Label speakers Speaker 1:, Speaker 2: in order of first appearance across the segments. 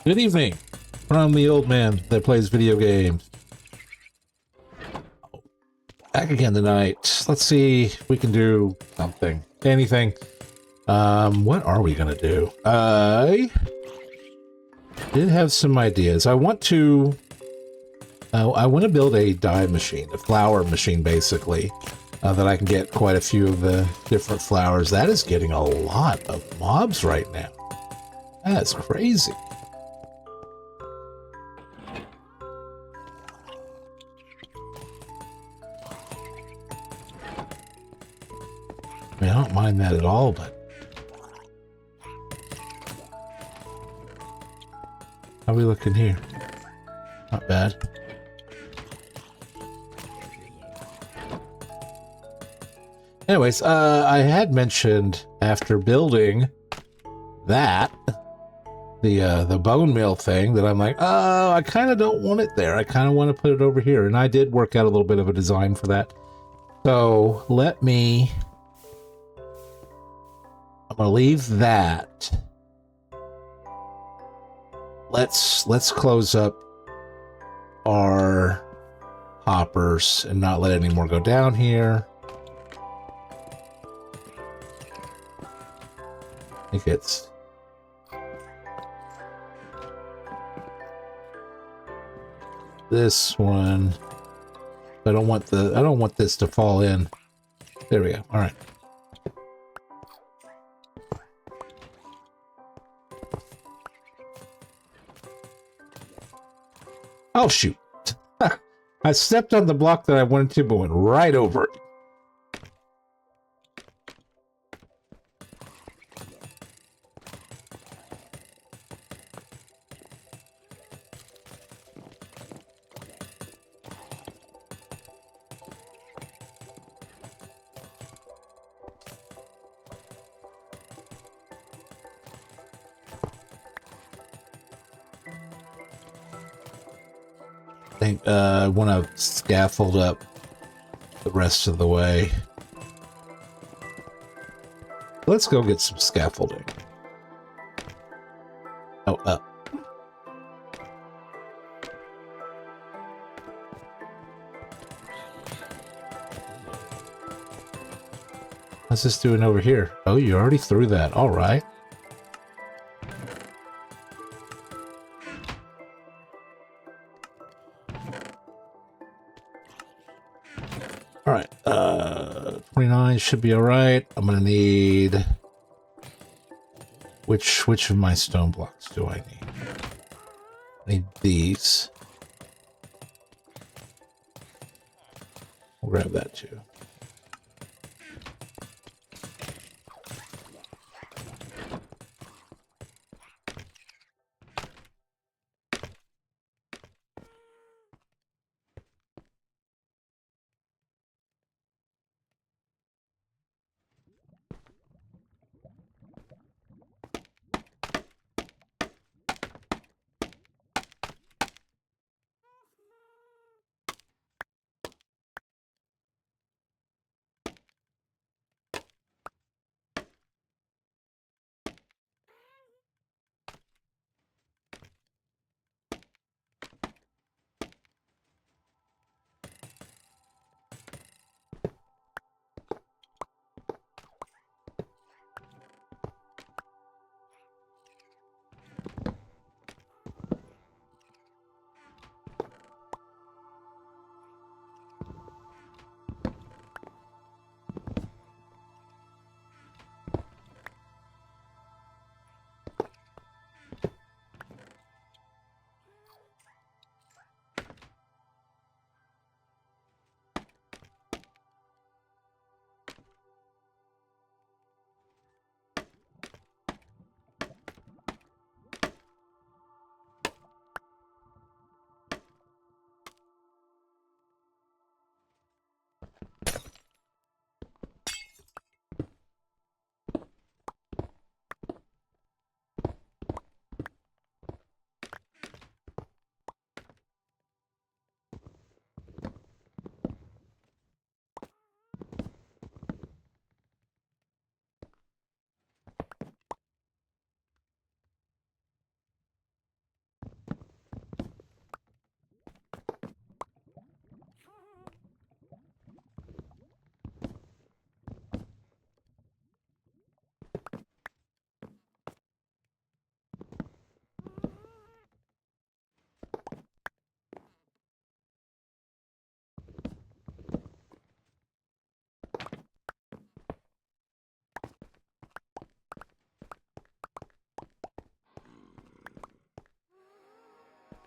Speaker 1: Good evening from the old man that plays video games. Back again tonight. Let's see if we can do something. Anything. What are we gonna do? I did have some ideas. I want to build a dye machine, a flower machine, basically, that I can get quite a few of the different flowers. That is getting a lot of mobs right now. That's crazy. I mean, I don't mind that at all, but how are we looking here? Not bad. Anyways, I had mentioned after building that the bone meal thing that I'm like, oh, I kind of don't want it there. I kind of want to put it over here, and I did work out a little bit of a design for that. So I'm gonna leave that. Let's close up our hoppers and not let any more go down here. I think it's this one. I don't want this to fall in. There we go. All right. Oh, shoot. I stepped on the block that I wanted to, but went right over it. I want to scaffold up the rest of the way. Let's go get some scaffolding. Oh, up. What's this doing over here? Oh, you already threw that. All right. All right, 29 should be all right. I'm gonna need which of my stone blocks do I need? I need these. I'll grab that too.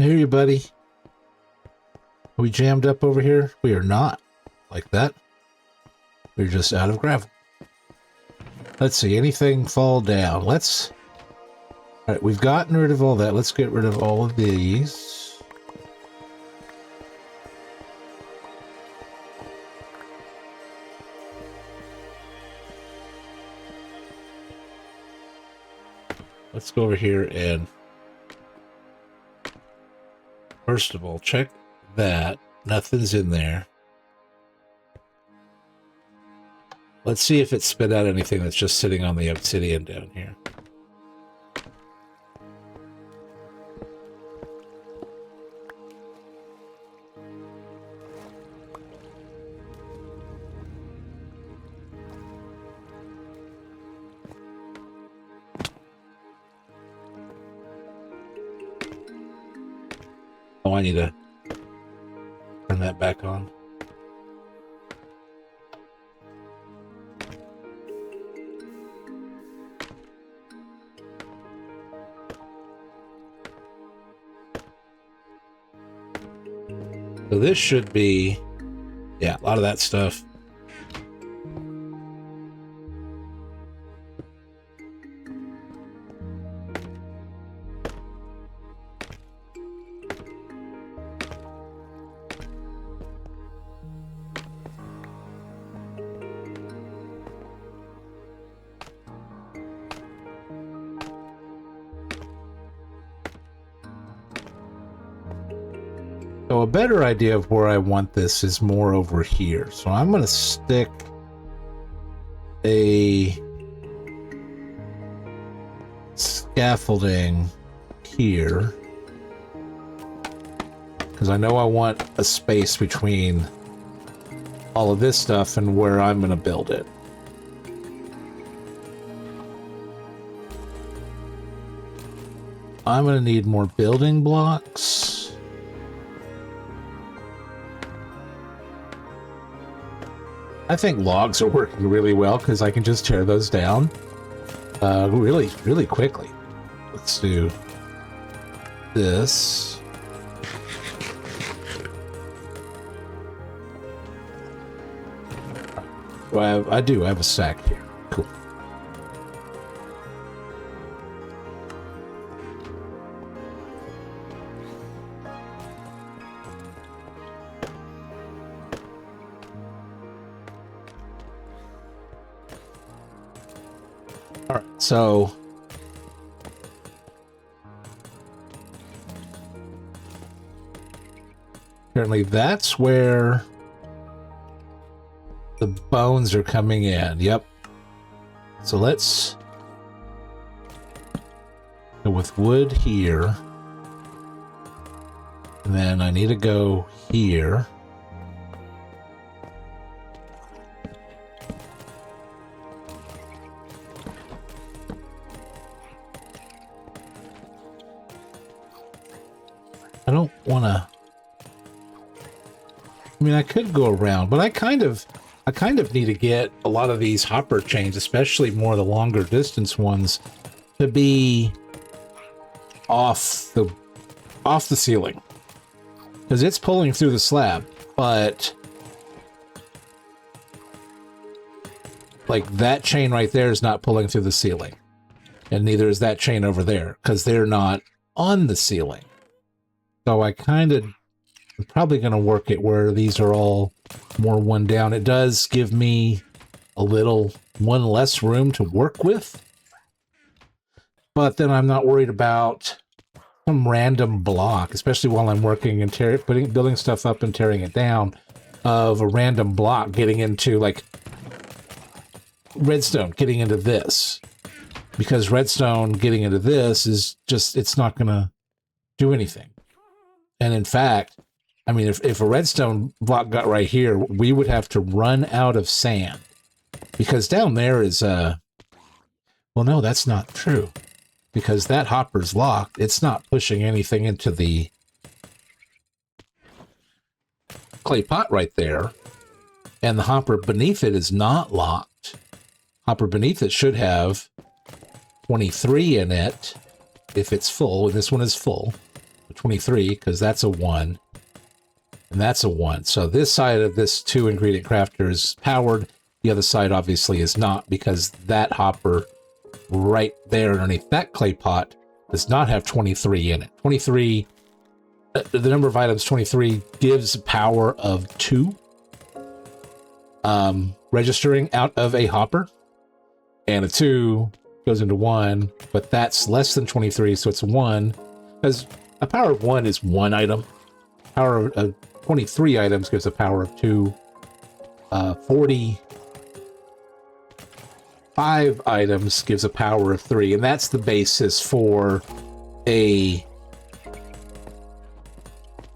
Speaker 1: I hear you, buddy. Are we jammed up over here? We are not. Like that. We're just out of gravel. Let's see, anything fall down? Let's... Alright, we've gotten rid of all that. Let's get rid of all of these. Let's go over here and... First of all, check that. Nothing's in there. Let's see if it spit out anything that's just sitting on the obsidian down here. Oh, I need to turn that back on. So this should be, yeah, a lot of that stuff. So a better idea of where I want this is more over here. So I'm going to stick a scaffolding here, because I know I want a space between all of this stuff and where I'm going to build it. I'm going to need more building blocks. I think logs are working really well because I can just tear those down really, really quickly. Let's do this. I do have a sack here. Cool. All right, so apparently that's where the bones are coming in. Yep. So let's go with wood here. And then I need to go here. I don't want to... I mean, I could go around, but I kind of need to get a lot of these hopper chains, especially more of the longer distance ones, to be off the ceiling, because it's pulling through the slab, but like that chain right there is not pulling through the ceiling, and neither is that chain over there because they're not on the ceiling. So I'm probably going to work it where these are all more one down. It does give me a little one less room to work with, but then I'm not worried about some random block, especially while I'm working and building stuff up and tearing it down, of a random block getting into, like, redstone getting into this, because redstone getting into this is just, it's not going to do anything. And in fact, I mean, if a redstone block got right here, we would have to run out of sand, because down there is well, no, that's not true, because that hopper's locked. It's not pushing anything into the clay pot right there, and the hopper beneath it is not locked. Hopper beneath it should have 23 in it if it's full, and this one is full. 23, because that's a 1, and that's a 1. So this side of this 2-ingredient crafter is powered. The other side obviously is not, because that hopper right there underneath that clay pot does not have 23 in it. 23, the number of items 23 gives power of 2 registering out of a hopper, and a 2 goes into 1, but that's less than 23, so it's 1, because a power of 1 is 1 item. Power of 23 items gives a power of 2. 45 items gives a power of 3, and that's the basis for a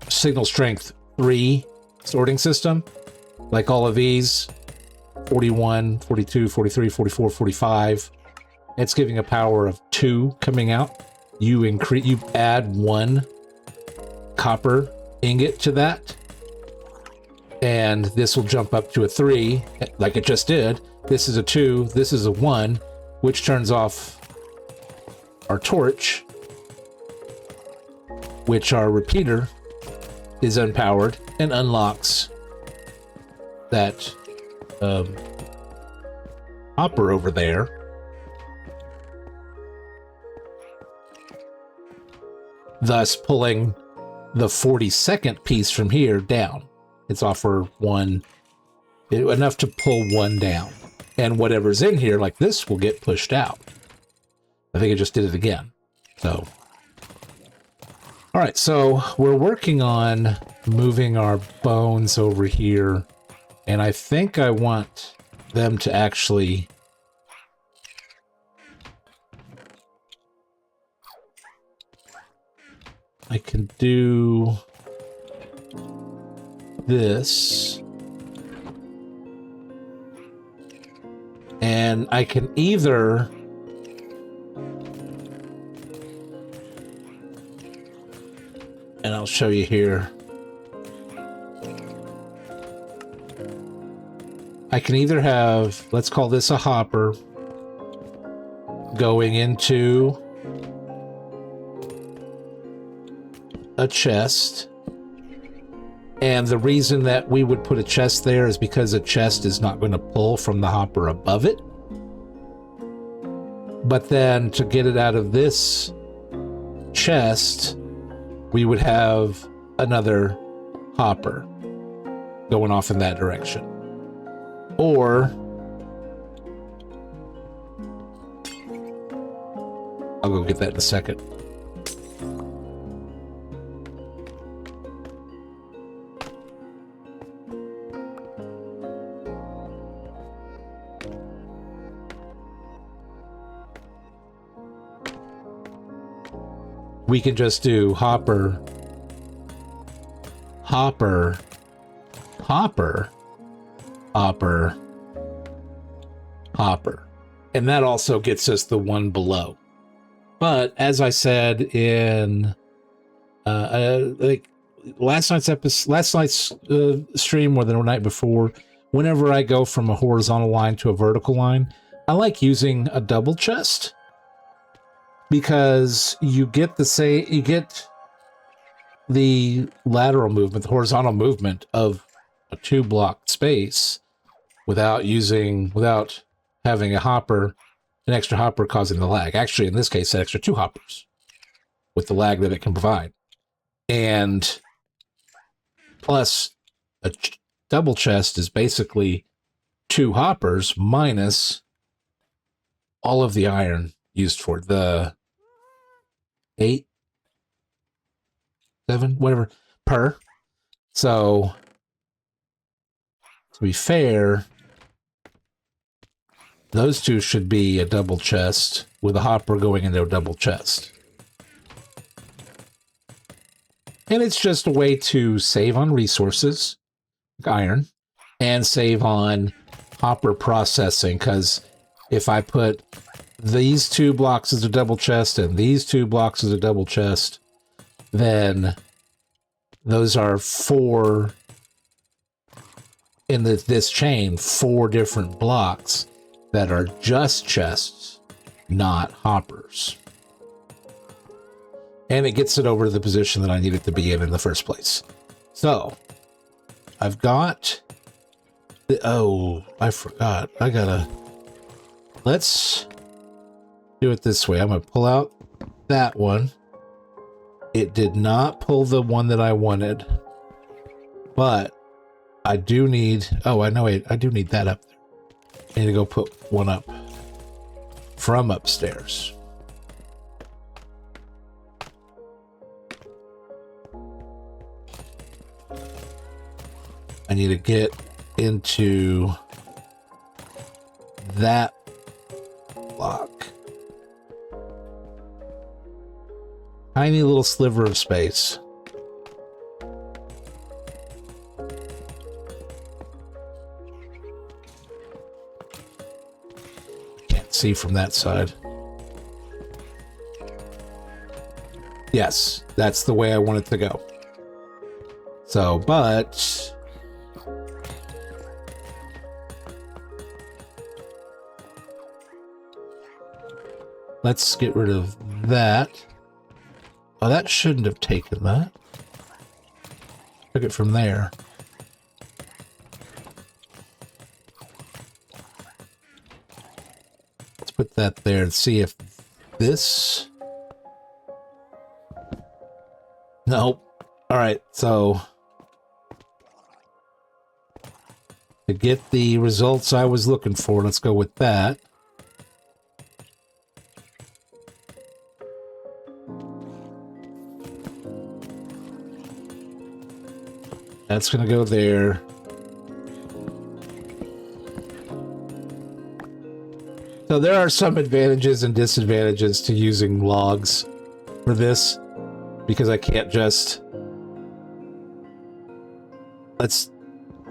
Speaker 1: signal strength 3 sorting system. Like all of these, 41, 42, 43, 44, 45. It's giving a power of 2 coming out. You add 1 copper ingot to that, and this will jump up to a 3, like it just did. This is a 2, this is a 1, which turns off our torch, which our repeater is unpowered, and unlocks that hopper over there. Thus pulling the 42nd piece from here down. It's off for 1, enough to pull 1 down. And whatever's in here, like this, will get pushed out. I think it just did it again. So, all right, so we're working on moving our bones over here. And I think I want them to actually I can do this, and I can either and I'll show you here. I can either have, let's call this a hopper, going into a chest. And the reason that we would put a chest there is because a chest is not going to pull from the hopper above it. But then to get it out of this chest, we would have another hopper going off in that direction. Or I'll go get that in a second. We can just do hopper, hopper, hopper, hopper, hopper. And that also gets us the one below. But as I said in like last night's stream or the night before, whenever I go from a horizontal line to a vertical line, I like using a double chest, because you get the lateral movement, the horizontal movement of a 2-block space without having an extra hopper causing the lag. Actually, in this case, an extra 2 hoppers with the lag that it can provide. And plus a double chest is basically 2 hoppers minus all of the iron used for the 8, 7, whatever, per. So, to be fair, those 2 should be a double chest with a hopper going into a double chest. And it's just a way to save on resources, like iron, and save on hopper processing, because if I put these 2 blocks as a double chest and these 2 blocks as a double chest, then those are 4 in this chain, 4 different blocks that are just chests, not hoppers. and it gets it over to the position that I need it to be in the first place. So I've got the, oh, I forgot. Let's do it this way. I'm going to pull out that one. It did not pull the one that I wanted, but I do need, oh, I know, I do need that up there. I need to go put one up from upstairs. I need to get into that block. Tiny little sliver of space. Can't see from that side. Yes, that's the way I want it to go. So, but let's get rid of that. Oh, that shouldn't have taken that. Took it from there. Let's put that there and see if this... Nope. All right, so to get the results I was looking for, let's go with that. That's going to go there. So there are some advantages and disadvantages to using logs for this, because I can't just... Let's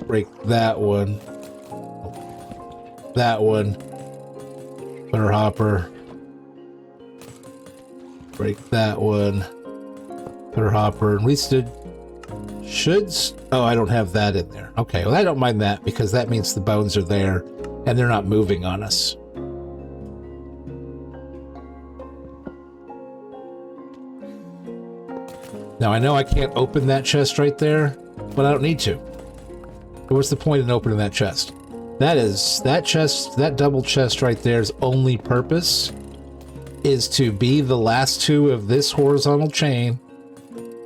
Speaker 1: break that one. That one. Put our hopper. Break that one. Put our hopper. At least it should... Oh, I don't have that in there. Okay, well, I don't mind that because that means the bones are there and they're not moving on us. Now, I know I can't open that chest right there, but I don't need to. What's the point in opening that chest? That chest, that double chest right there's only purpose is to be the last two of this horizontal chain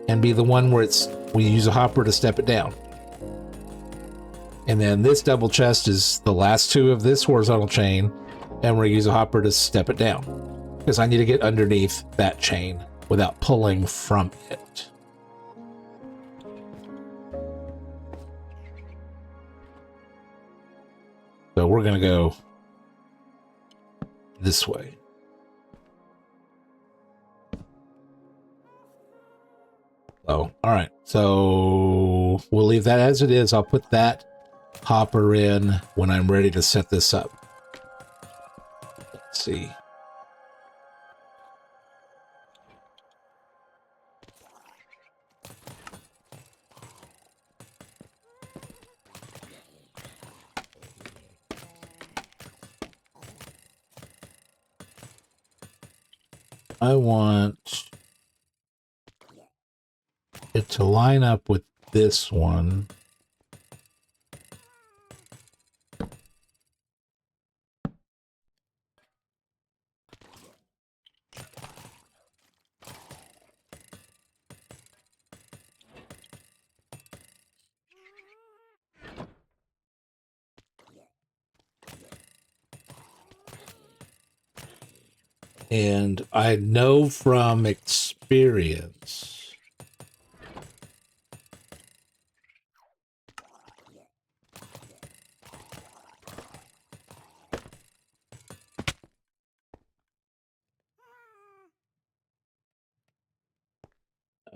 Speaker 1: and be the one where we use a hopper to step it down. And then this double chest is the last two of this horizontal chain, and we're going to use a hopper to step it down. Because I need to get underneath that chain without pulling from it. So we're going to go this way. Oh, all right. So we'll leave that as it is. I'll put that hopper in when I'm ready to set this up. Let's see. I want it to line up with this one. And I know from experience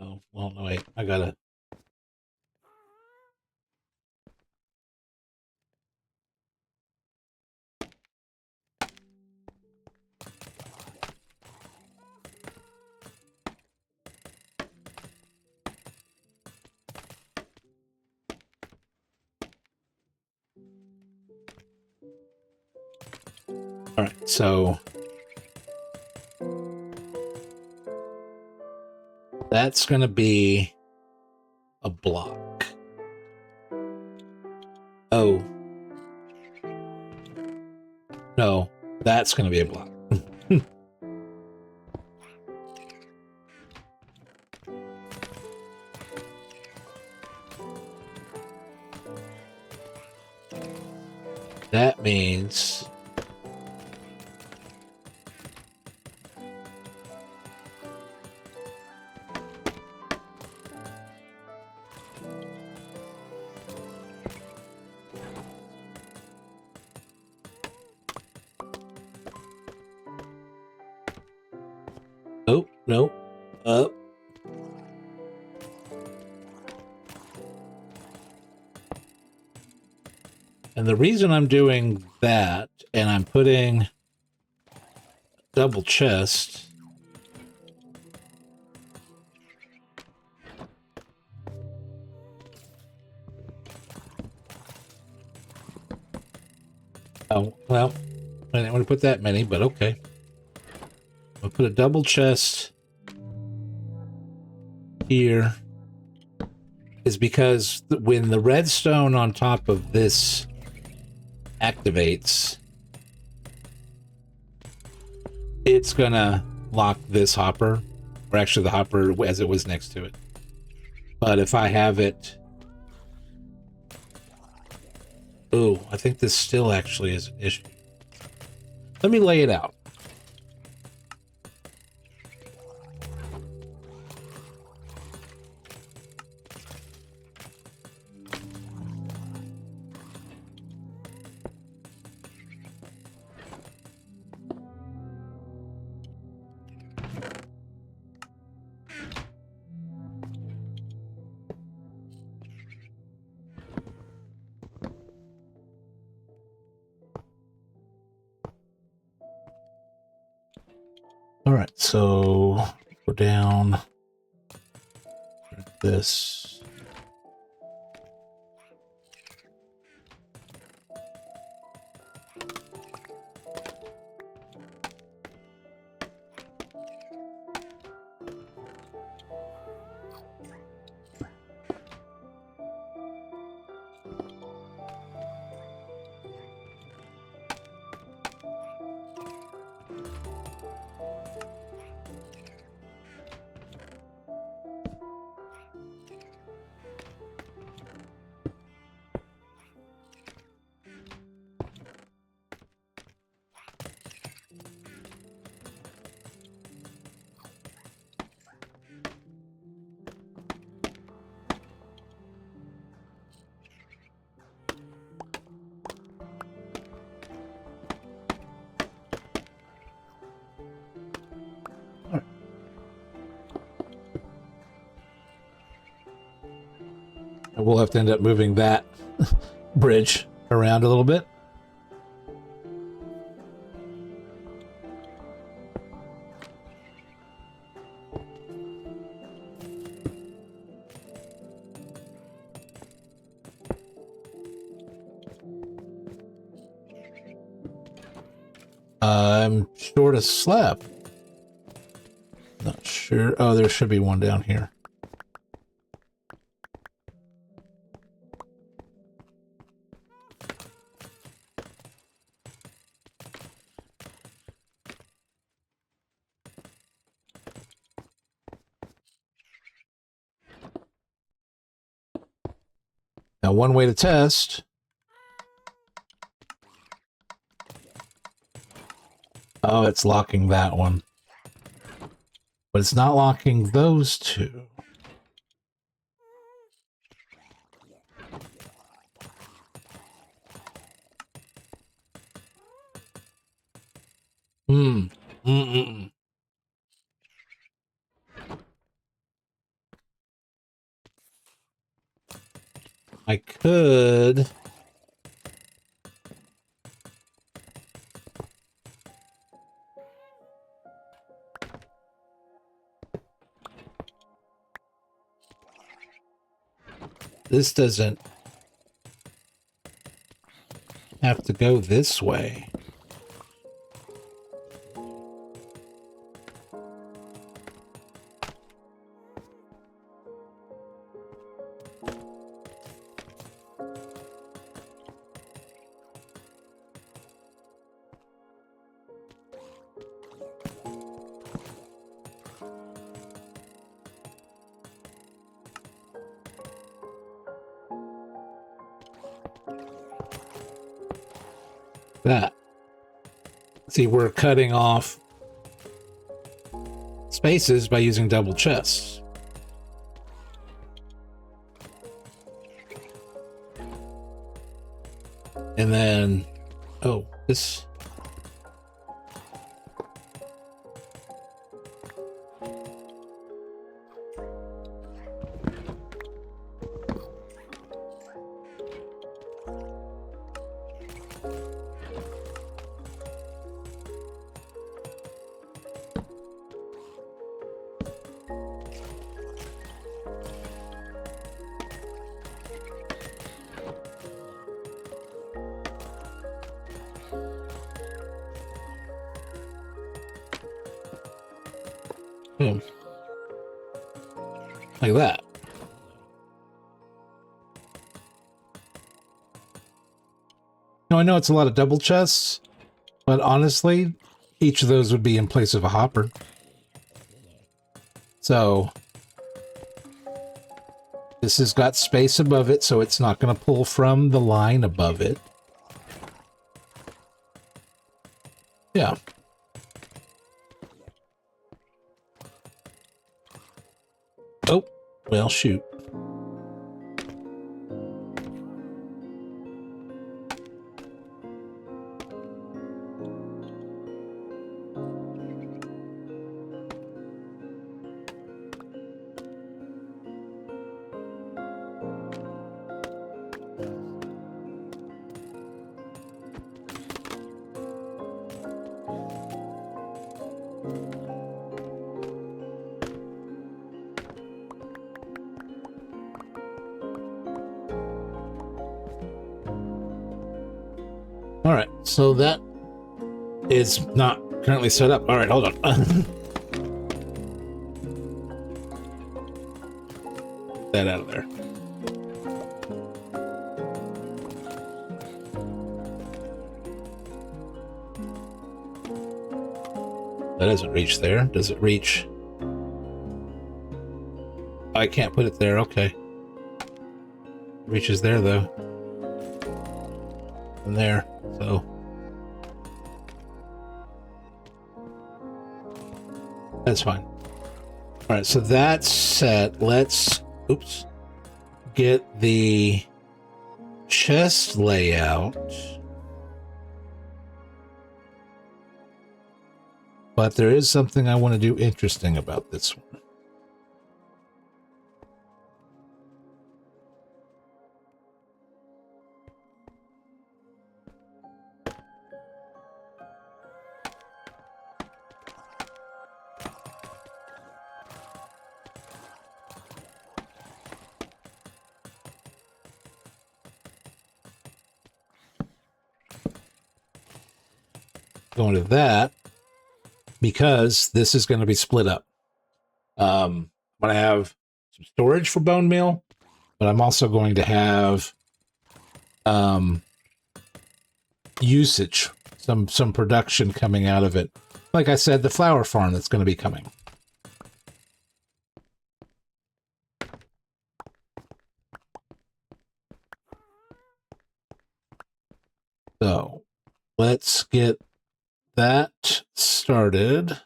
Speaker 1: oh, well, no, wait, I gotta... All right, so That's going to be a block. Oh. No, that's going to be a block. That means oh, no. Up. And the reason I'm doing that, and I'm putting double chest, oh, well, I didn't want to put that many, but okay. I'll put a double chest here, is because when the redstone on top of this activates, it's gonna lock this hopper, or actually the hopper as it was next to it. But if I have it, oh, I think this still actually is an issue. Let me lay it out. All right, so go down like this. We'll have to end up moving that bridge around a little bit. I'm short a slab. Not sure. Oh, there should be one down here. Now, one way to test. Oh, it's locking that one. But it's not locking those two. Mm-mm. I could. This doesn't have to go this way. that. See, we're cutting off spaces by using double chests. And then, oh, this... Boom. Like that. Now, I know it's a lot of double chests, but honestly, each of those would be in place of a hopper. So, this has got space above it, so it's not going to pull from the line above it. Yeah. Oh, well, shoot. All right, so that is not currently set up. All right, hold on. That out of there. That doesn't reach there. Does it reach? I can't put it there. Okay. Reaches there, though. And there. So. That's fine. All right, so that's set. Let's, oops, get the chest layout. But there is something I want to do interesting about this one. Going to that because this is going to be split up. I'm going to have some storage for bone meal, but I'm also going to have usage, some production coming out of it. Like I said, the flower farm that's going to be coming. So let's get that started. I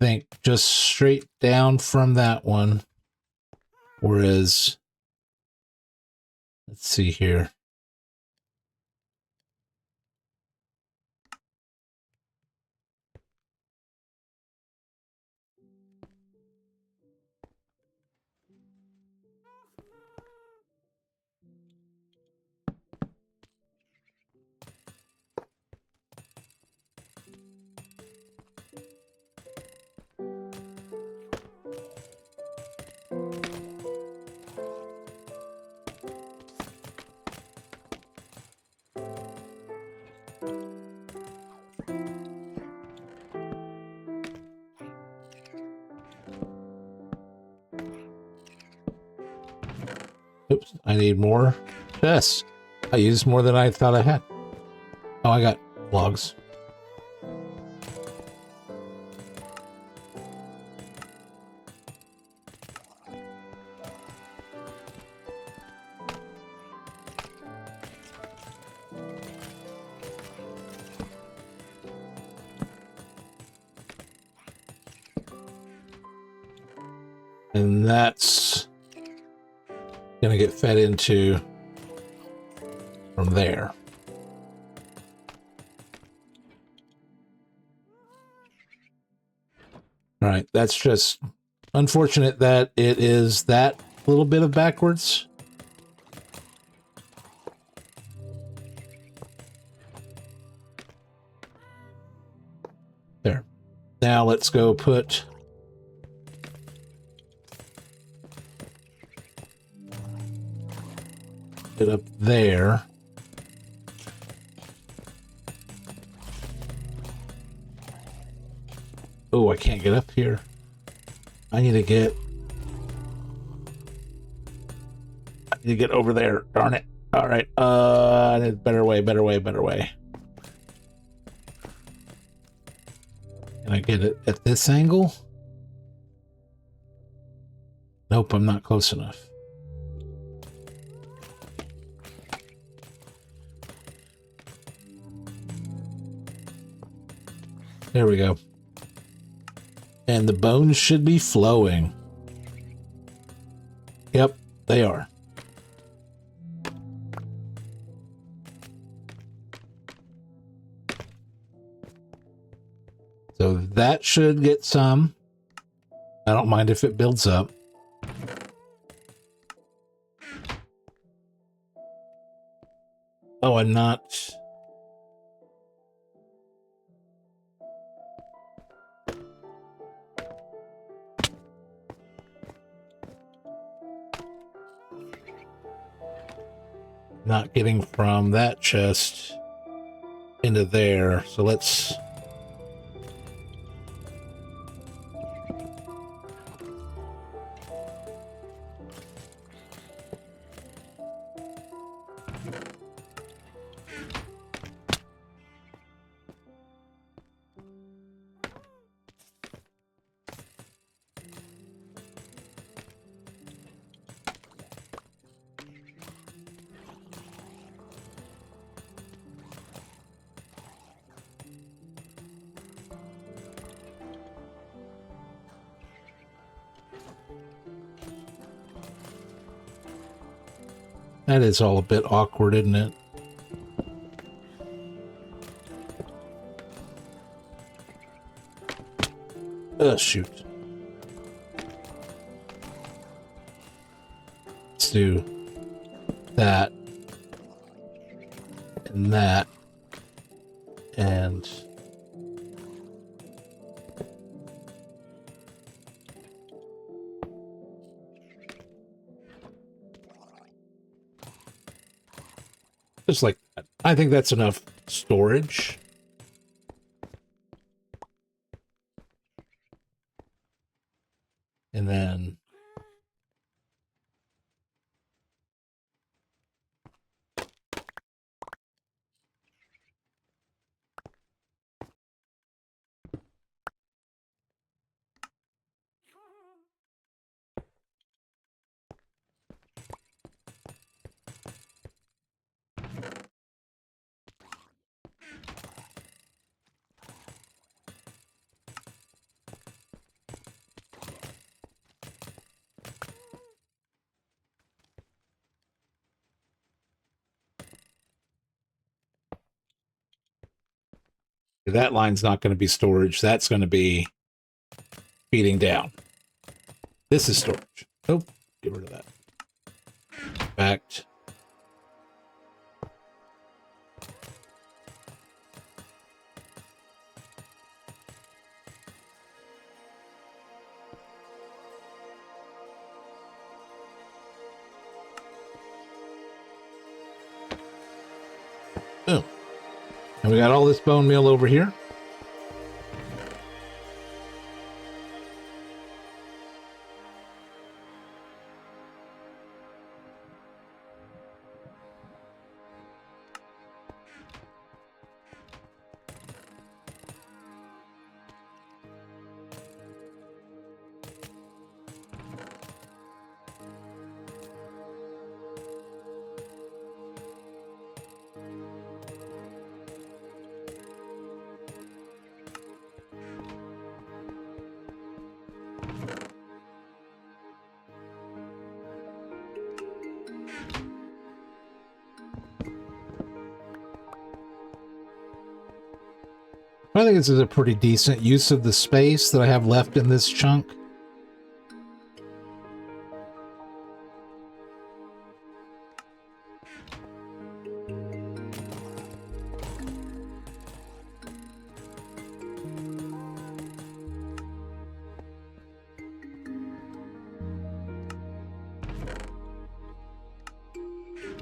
Speaker 1: think just straight down from that one. Whereas, let's see here. Oops, I need more chests. I used more than I thought I had. Oh, I got logs. And that's going to get fed into from there. All right, that's just unfortunate that it is that little bit of backwards. There. Now let's go put it up there. Oh, I can't get up here. I need to get over there. Darn it. All right. Better way. Can I get it at this angle? Nope, I'm not close enough. There we go. And the bones should be flowing. Yep, they are. So that should get some. I don't mind if it builds up. Oh, I'm not... not getting from that chest into there. So let's... That is all a bit awkward, isn't it? Shoot. Let's do that and that and just like that. I think that's enough storage. And then that line's not going to be storage. That's going to be feeding down. This is storage. Nope. Get rid of that. Fact. Boom. And we got all this bone meal over here. I think this is a pretty decent use of the space that I have left in this chunk.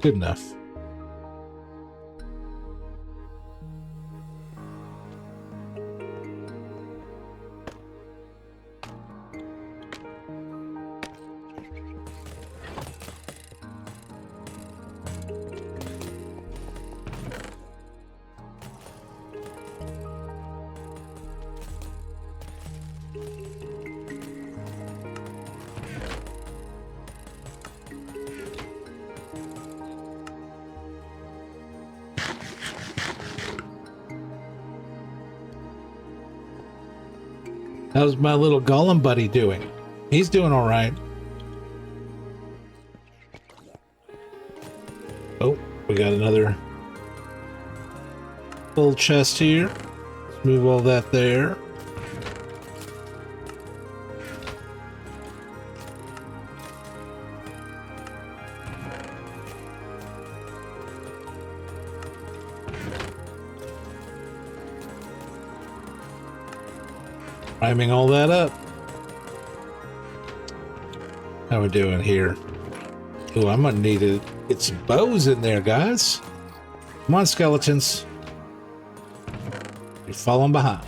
Speaker 1: Good enough. How's my little golem buddy doing? He's doing all right. Oh, we got another full chest here. Let's move all that there. Priming all that up. How we doing here? Oh, I'm gonna need to get some bows in there, guys. Come on, skeletons. You're falling behind.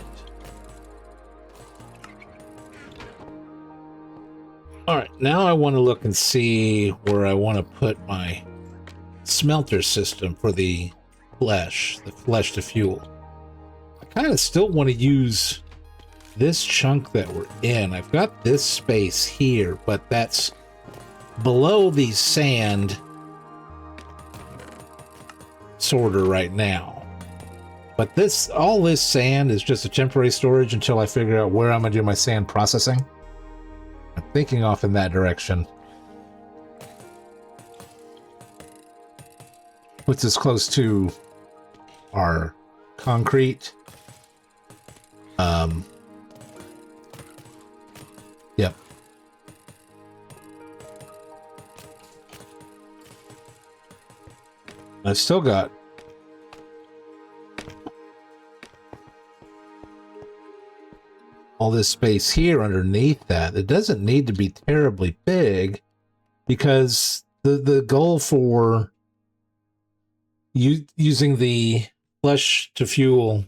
Speaker 1: All right, now I want to look and see where I want to put my smelter system for the flesh to fuel. I kind of still want to use this chunk that we're in. I've got this space here, but that's below the sand sorter right now. But all this sand is just a temporary storage until I figure out where I'm gonna do my sand processing. I'm thinking off in that direction. Puts us close to our concrete. Yep. I've still got all this space here underneath that. It doesn't need to be terribly big because the goal for using the flesh to fuel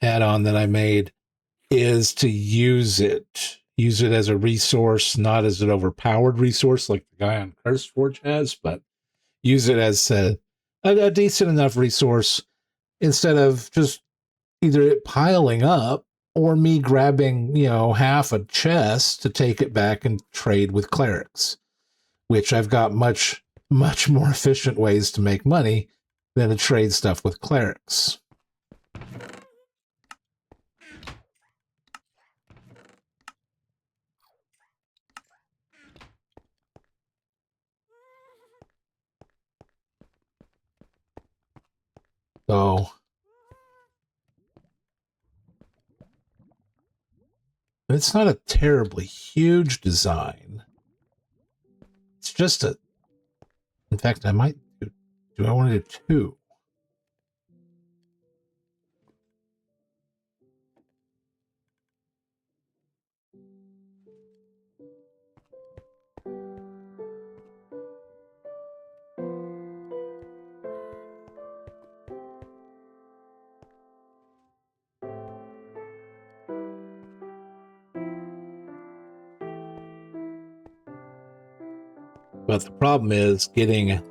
Speaker 1: add-on that I made is to use it as a resource, not as an overpowered resource like the guy on CurseForge has, but use it as a decent enough resource instead of just either it piling up or me grabbing, half a chest to take it back and trade with clerics, which I've got much, much more efficient ways to make money than to trade stuff with clerics. So it's not a terribly huge design. It's just in fact, I might do I want to do two? But the problem is getting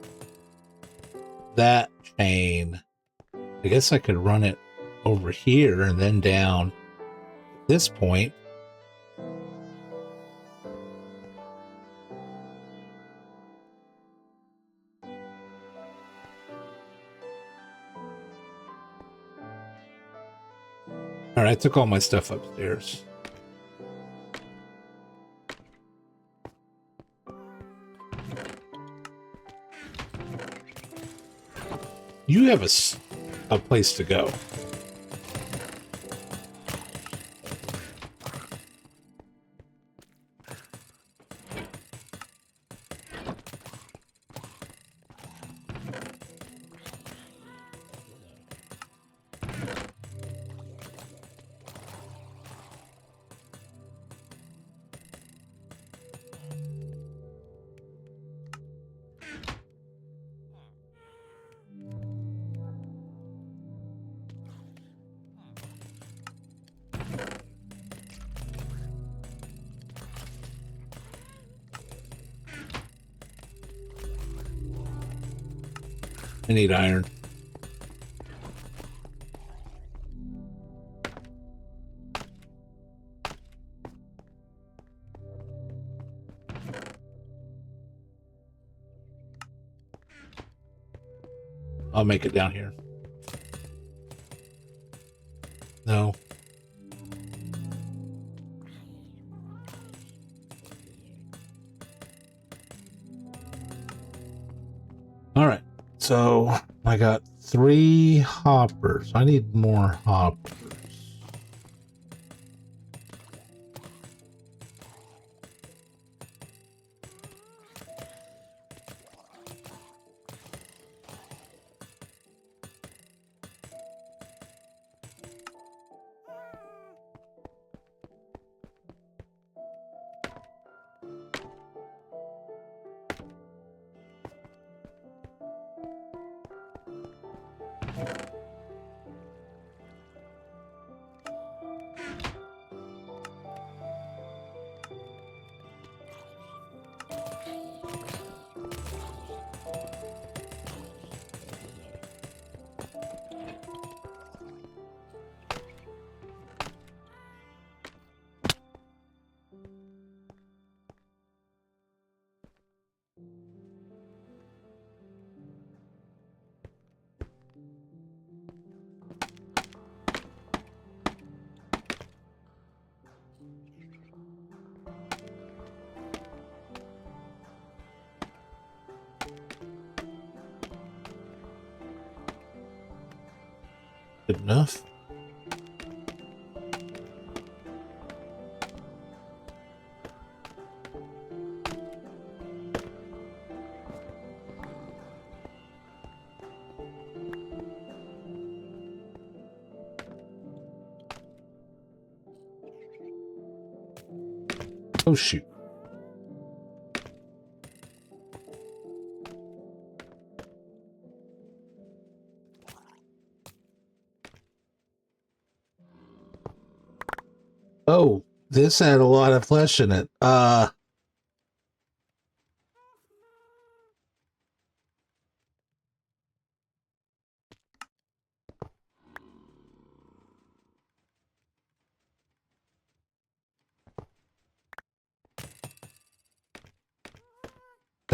Speaker 1: that chain. I guess I could run it over here and then down at this point. All right, I took all my stuff upstairs. You have a place to go. I need iron. I'll make it down here. No. All right. So I got 3 hoppers. I need more hoppers. Good enough. Oh, shoot. Oh, this had a lot of flesh in it. Let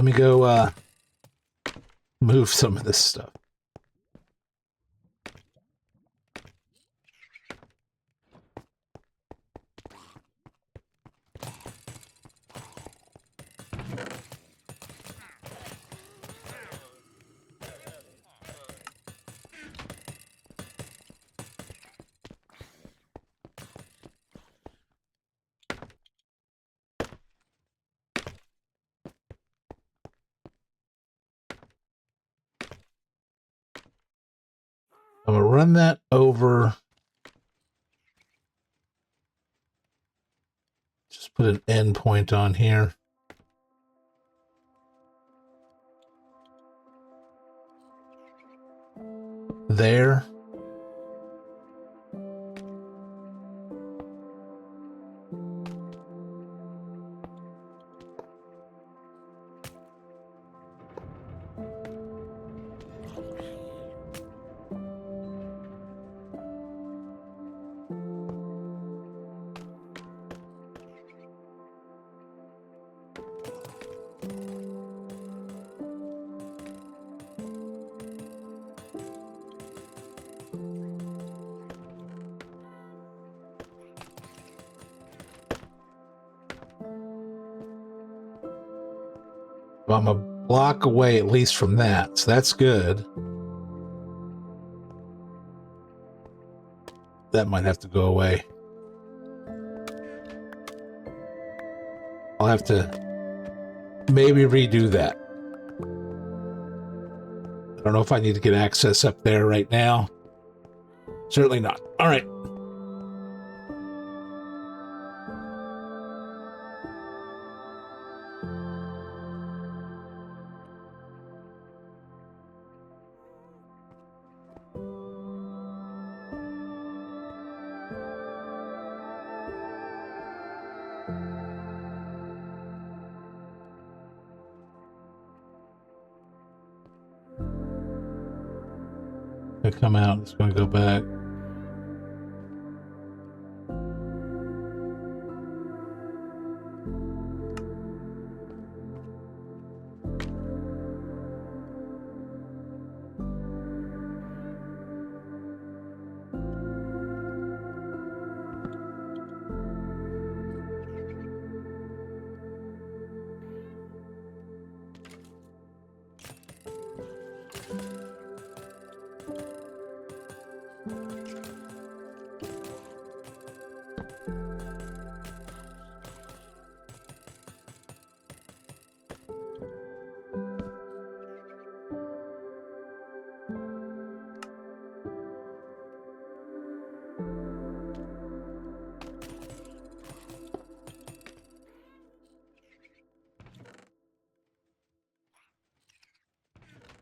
Speaker 1: me go, move some of this stuff. I'm gonna run that over. Just put an end point on here. There. Well, I'm a block away at least from that, so that's good. That might have to go away. I'll have to maybe redo that. I don't know if I need to get access up there right now. Certainly not. All right. to come out. It's going to go back.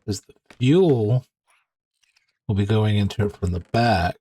Speaker 1: Because the fuel will be going into it from the back.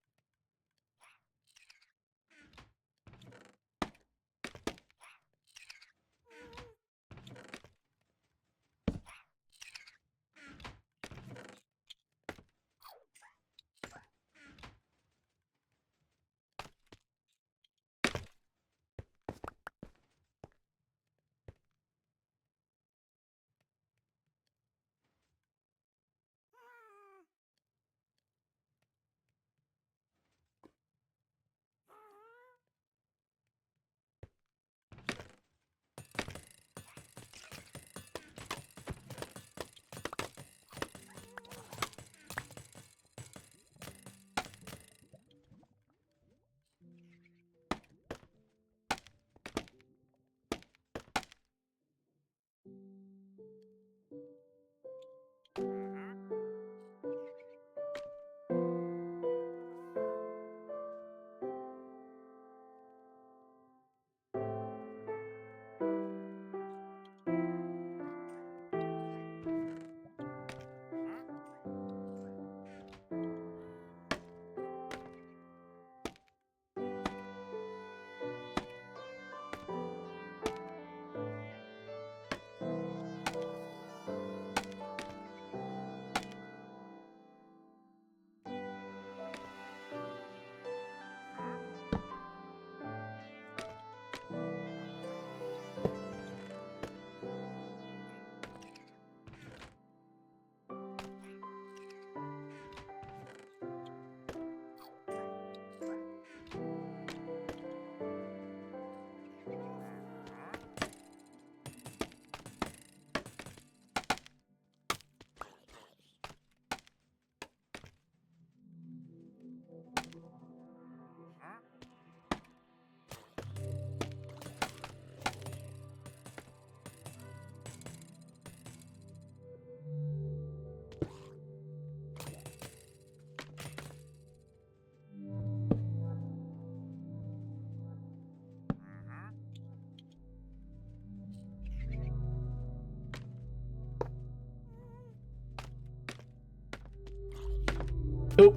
Speaker 1: Oh.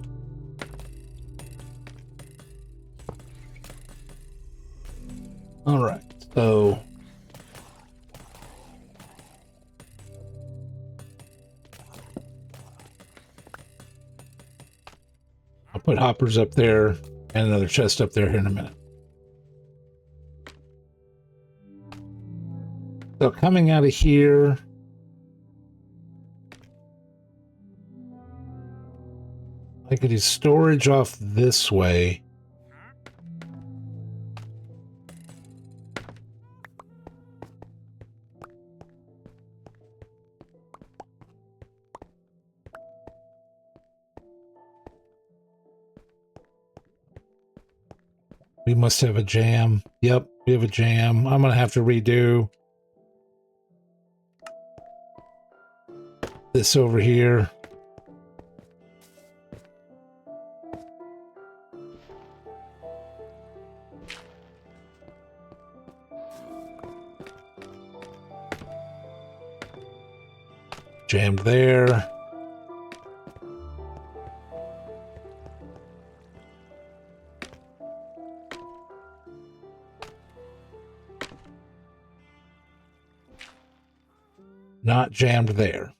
Speaker 1: All right. So I'll put hoppers up there and another chest up there here in a minute. So coming out of here, I could do storage off this way. We must have a jam. Yep, we have a jam. I'm going to have to redo this over here. Jammed there. Not jammed there.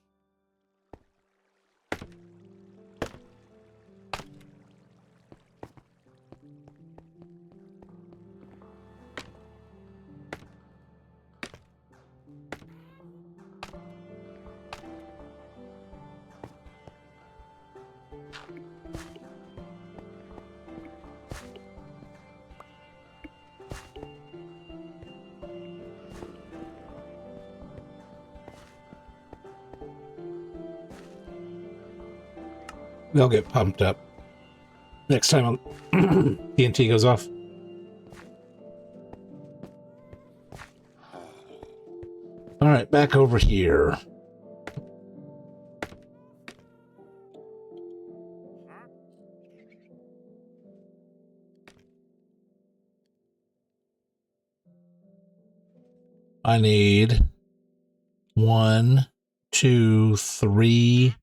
Speaker 1: they'll get pumped up next time TNT goes off. All right, back over here. I need 1, 2, 3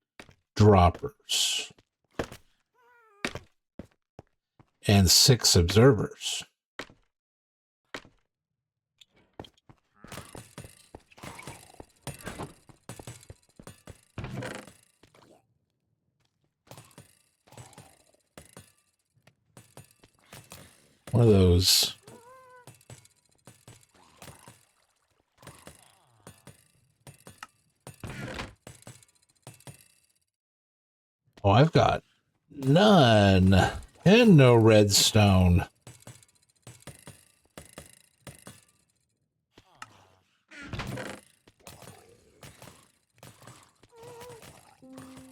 Speaker 1: droppers and 6 observers. One of those. Oh, I've got none and no redstone.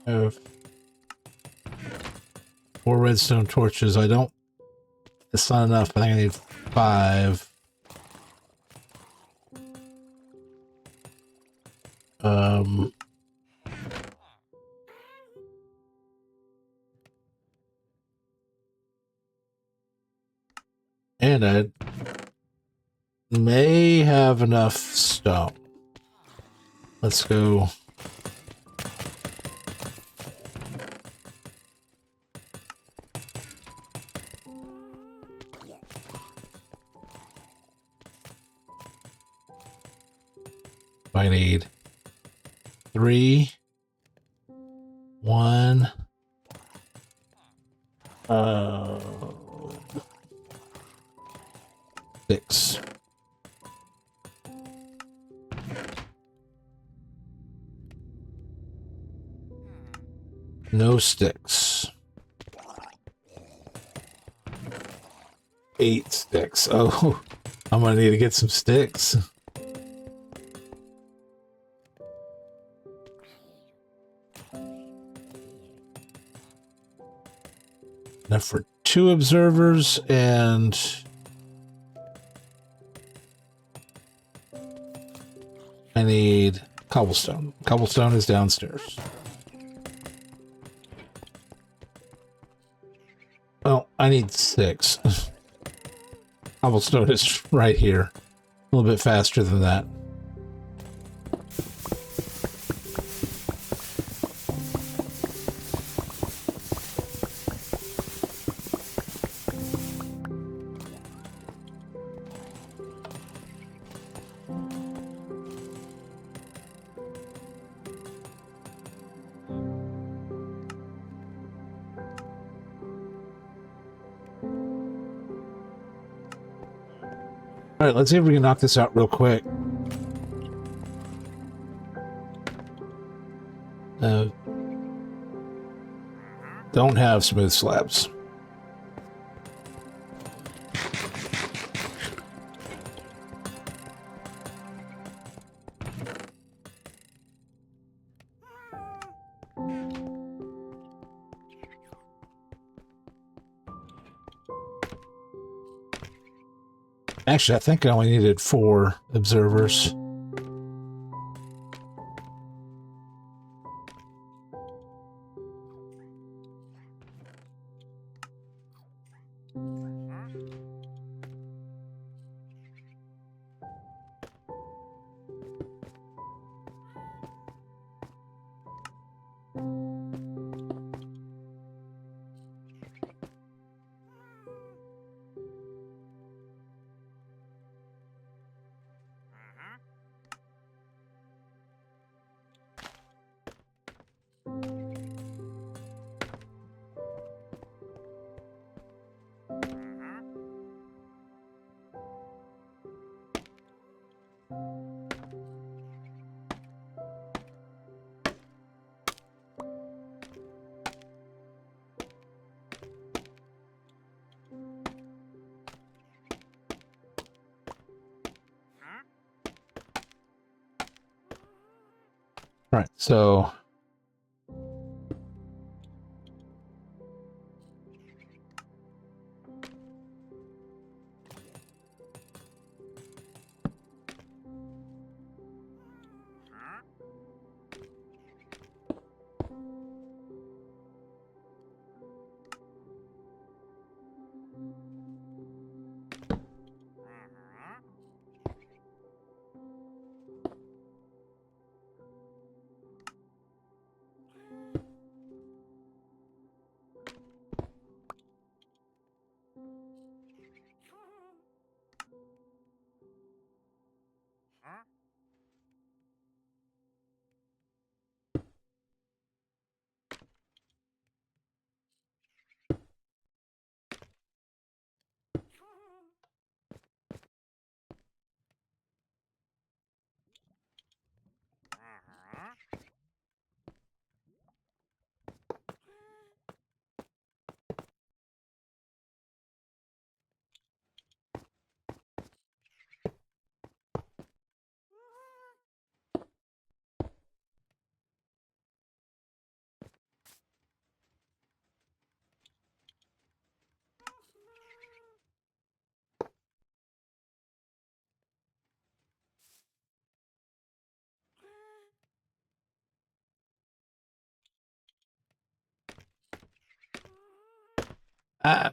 Speaker 1: I have 4 redstone torches. I don't. It's not enough. I think I need 5. And I may have enough stone. Let's go. I need 3, 1, 6. No sticks. 8 sticks. Oh, I'm gonna need to get some sticks. Enough for 2 observers, and I need cobblestone. Cobblestone is downstairs. Well, I need 6. Cobblestone is right here. A little bit faster than that. All right, let's see if we can knock this out real quick. Don't have smooth slabs. Actually, I think I only needed 4 observers. All right, so Ah,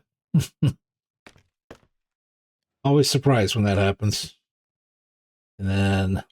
Speaker 1: always surprised when that happens. And then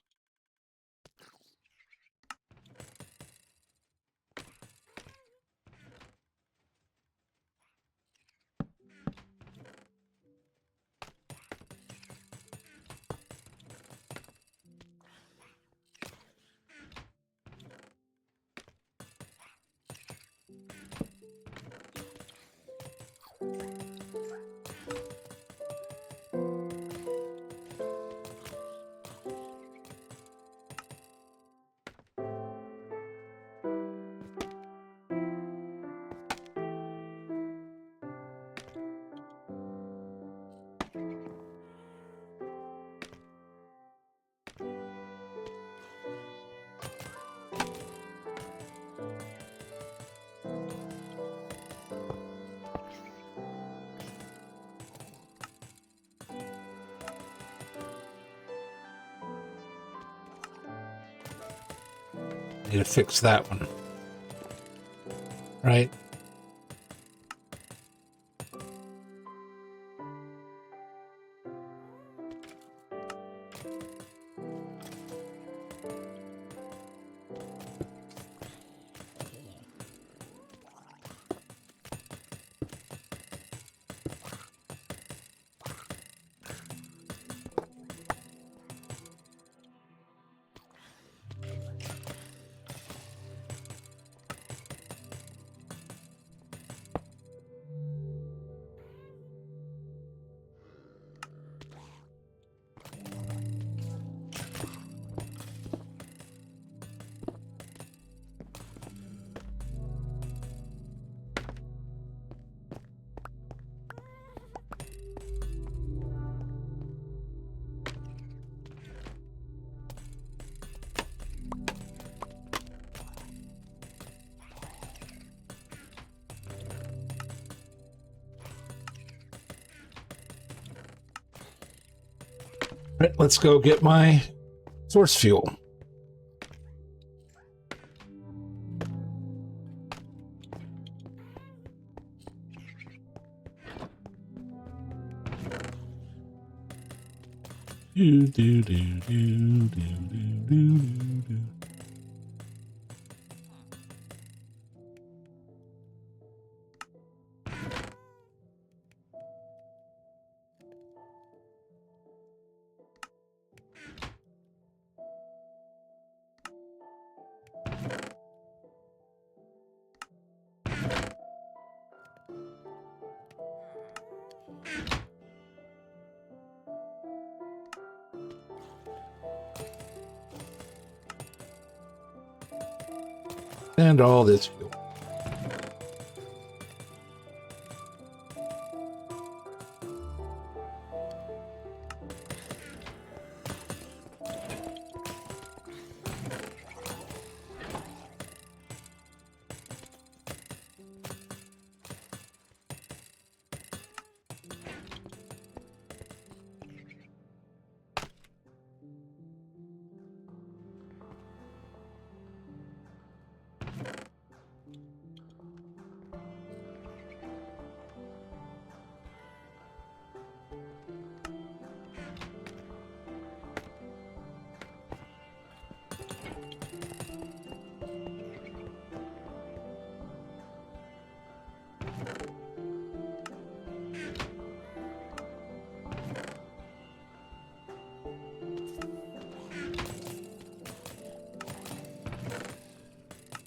Speaker 1: need to fix that one. Right? Right, let's go get my source fuel. Do, do, do, do, do, do, do, do. And all this fuel.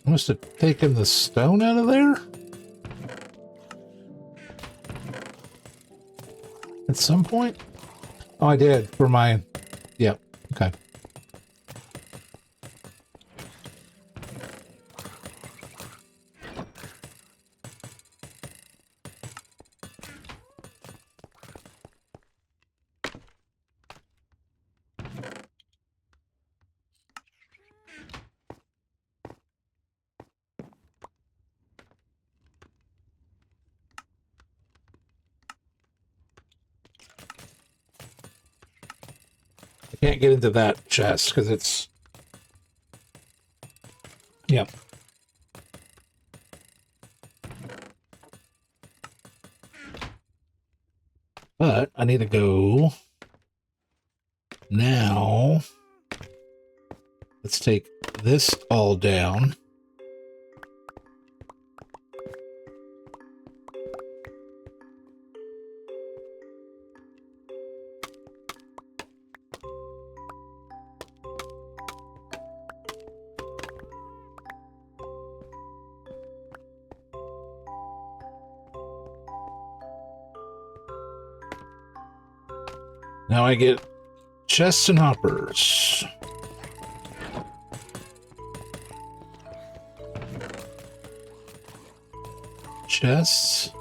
Speaker 1: must have taken the stone out of there? At some point? Oh, I did for my... Yeah, okay. I can't get into that chest because it's... Yeah. But I need to go now. Let's take this all down. Now I get chests and hoppers. Chests.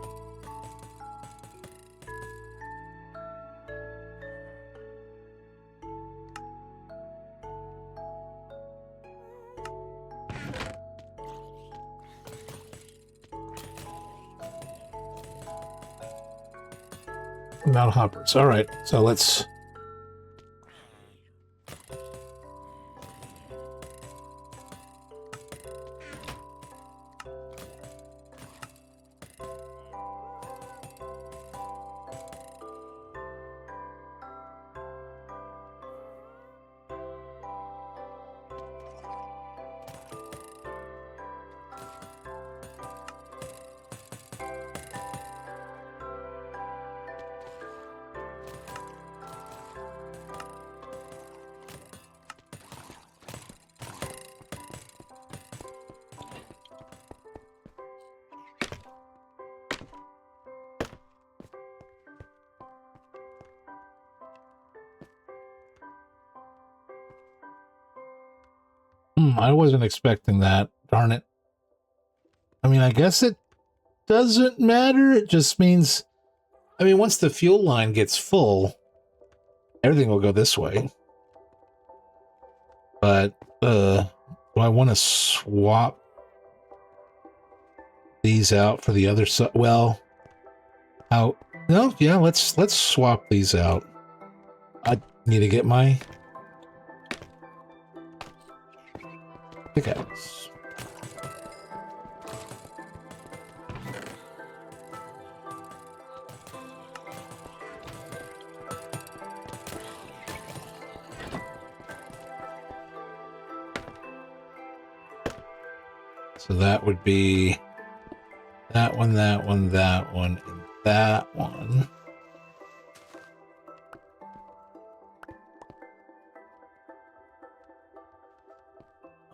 Speaker 1: Amount of hoppers. All right, so let's... I wasn't expecting that. Darn it. I mean, I guess it doesn't matter. It just means... I mean, once the fuel line gets full, everything will go this way. But, do I want to swap these out for the other side? Well, how... No, yeah, let's swap these out. I need to get my pickaxe. So that would be that one, that one, that one, and that one.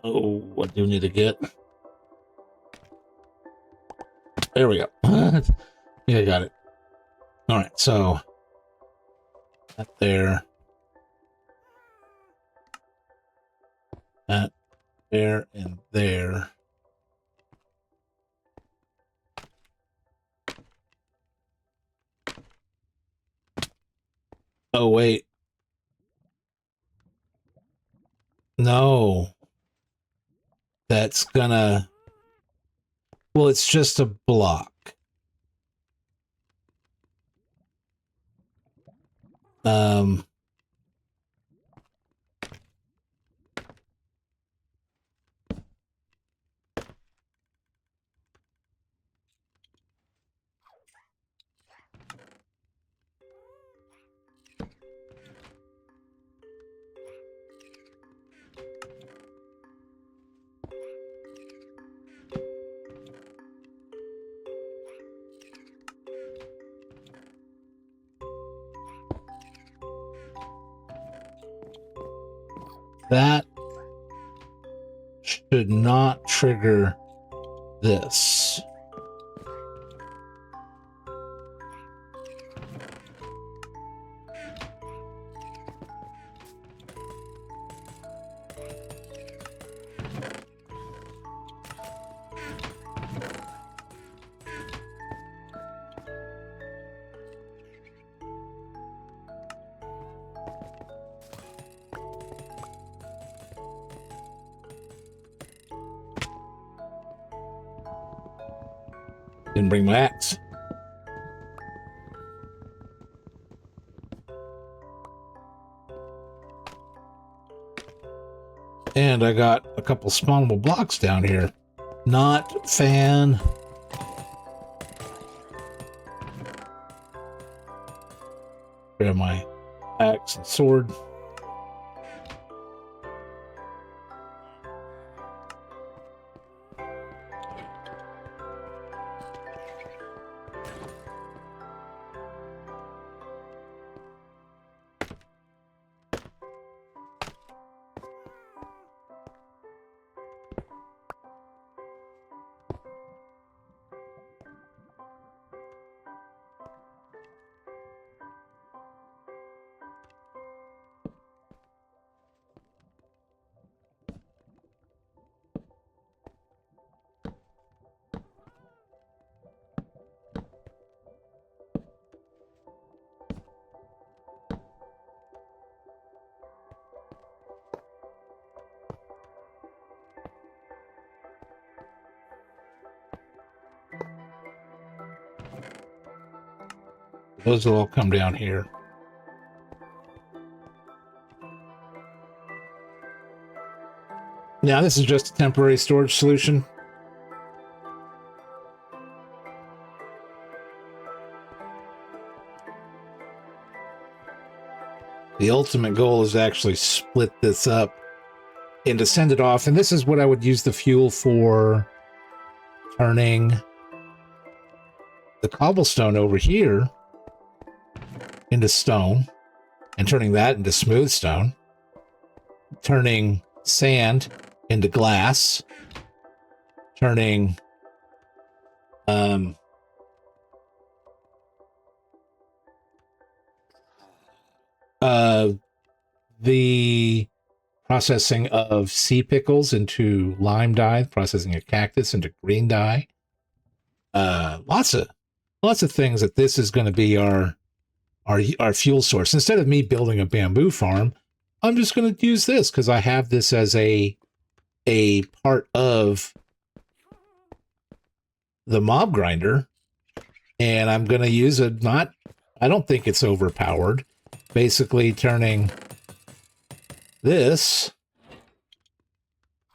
Speaker 1: Oh, what do you need to get? There we go. Yeah, I got it. All right, so that there, that there, and there. Oh, wait. No. That's gonna... Well, it's just a block. That should should not trigger this. Didn't bring my axe. And I got a couple spawnable blocks down here. Not fan. Grab my axe and sword. Those will all come down here. Now, this is just a temporary storage solution. The ultimate goal is to actually split this up and to send it off. And this is what I would use the fuel for, turning the cobblestone over here into stone and turning that into smooth stone, turning sand into glass, turning the processing of sea pickles into lime dye, processing a cactus into green dye. Lots of things that this is going to be our fuel source. Instead of me building a bamboo farm, I'm just going to use this because I have this as a part of the mob grinder, and I'm going to use I don't think it's overpowered, basically turning this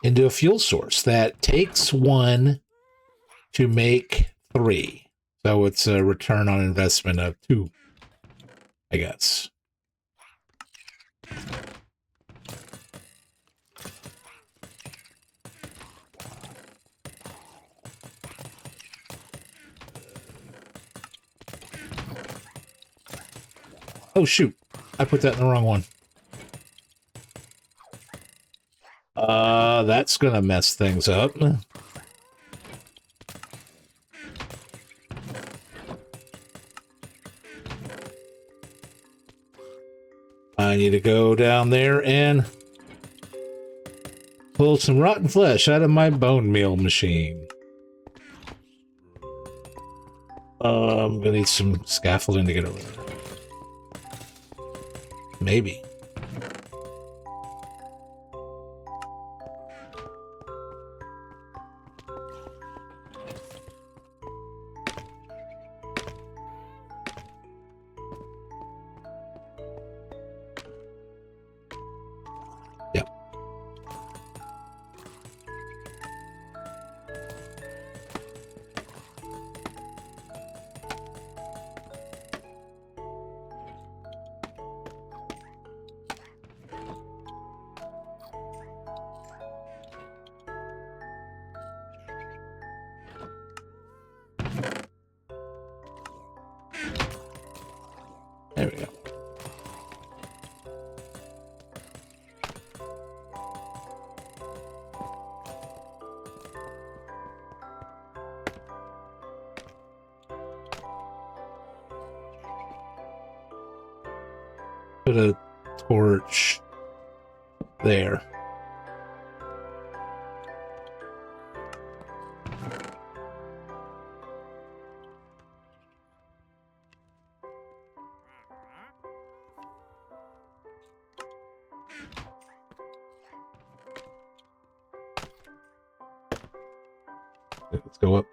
Speaker 1: into a fuel source that takes 1 to make 3. So it's a return on investment of 2, I guess. Oh, shoot. I put that in the wrong one. That's gonna mess things up. I need to go down there and pull some rotten flesh out of my bone meal machine. I'm gonna need some scaffolding to get over there. Maybe. Yep. a torch there. Let's go up.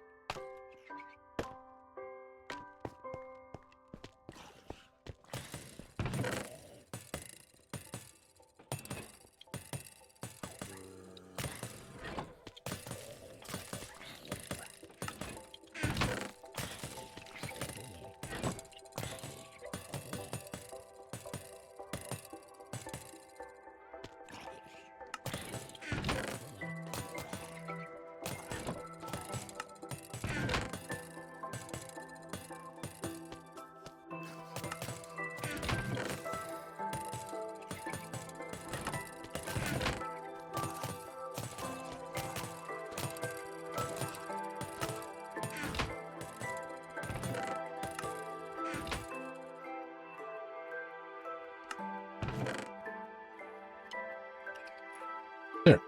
Speaker 1: There.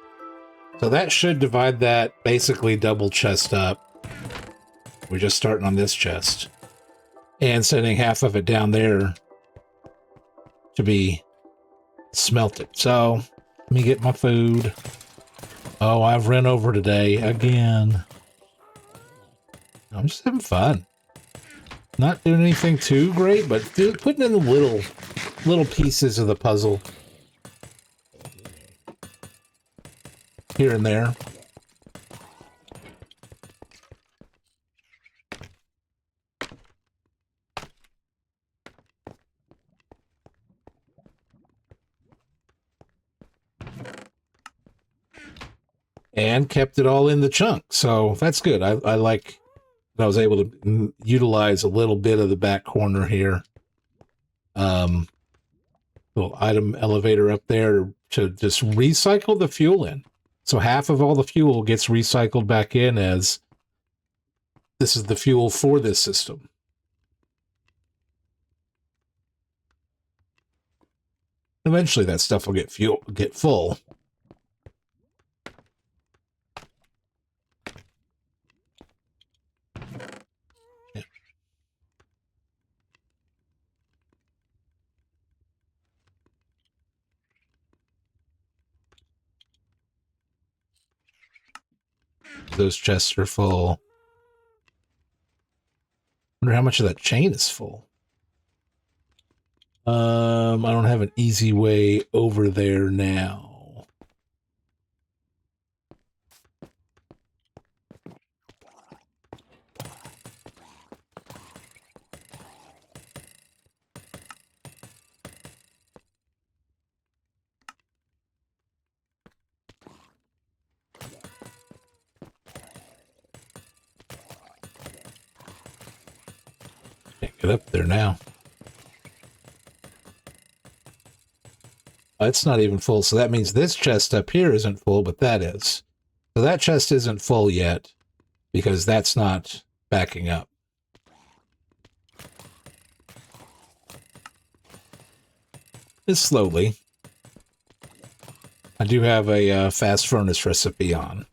Speaker 1: So that should divide that basically double chest up. We're just starting on this chest. And sending half of it down there to be smelted. So, let me get my food. Oh, I've run over today again. I'm just having fun. Not doing anything too great, but putting in the little pieces of the puzzle here and there. And kept it all in the chunk. So that's good. I like that I was able to utilize a little bit of the back corner here. Little item elevator up there to just recycle the fuel in. So half of all the fuel gets recycled back in as this is the fuel for this system. Eventually that stuff will get full. Those chests are full. Wonder how much of that chain is full. I don't have an easy way over there now. Can't get up there now. It's not even full, so that means this chest up here isn't full, but that is. So that chest isn't full yet, because that's not backing up. It's slowly. I do have a fast furnace recipe on.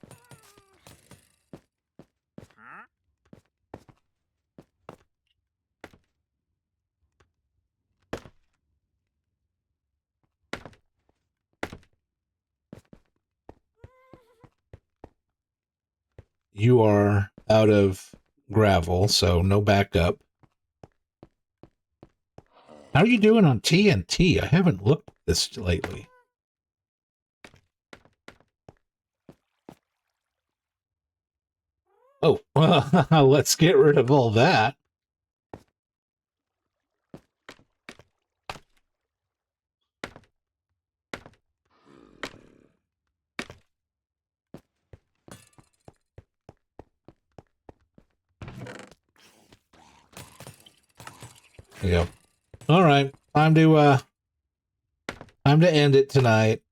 Speaker 1: You are out of gravel, so no backup. How are you doing on TNT? I haven't looked at this lately. Oh, well, let's get rid of all that. Yep. All right, time to end it tonight.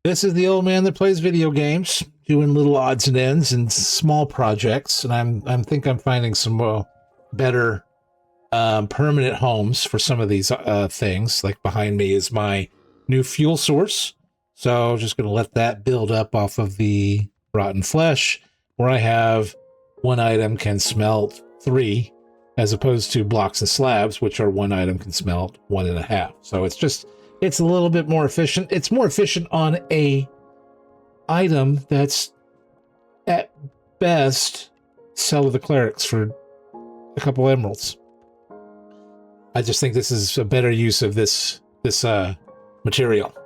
Speaker 1: This is the old man that plays video games, doing little odds and ends and small projects, and I'm finding some better permanent homes for some of these things. Like behind me is my new fuel source, so just going to let that build up off of the rotten flesh, where I have one item can smelt 3, as opposed to blocks and slabs, which are one item can smelt 1.5. So it's a little bit more efficient. It's more efficient on a item that's at best sell to the clerics for a couple emeralds. I just think this is a better use of this material.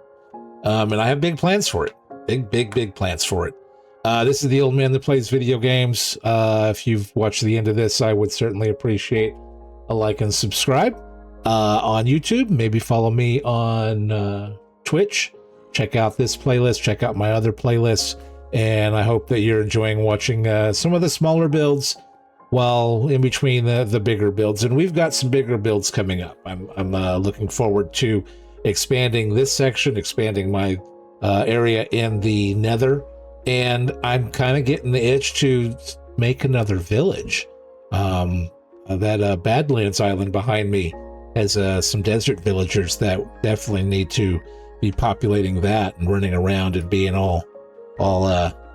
Speaker 1: And I have big plans for it. Big plans for it. This is the old man that plays video games. If you've watched the end of this, I would certainly appreciate a like and subscribe. On YouTube, maybe follow me on Twitch. Check out this playlist, check out my other playlists, and I hope that you're enjoying watching some of the smaller builds while in between the bigger builds. And we've got some bigger builds coming up. I'm looking forward to expanding this section, expanding my area in the Nether, and I'm kind of getting the itch to make another village. That Badlands Island behind me has some desert villagers that definitely need to be populating that and running around and being all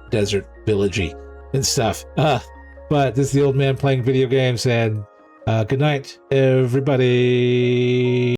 Speaker 1: desert villagey and stuff. But this is the old man playing video games, and good night, everybody.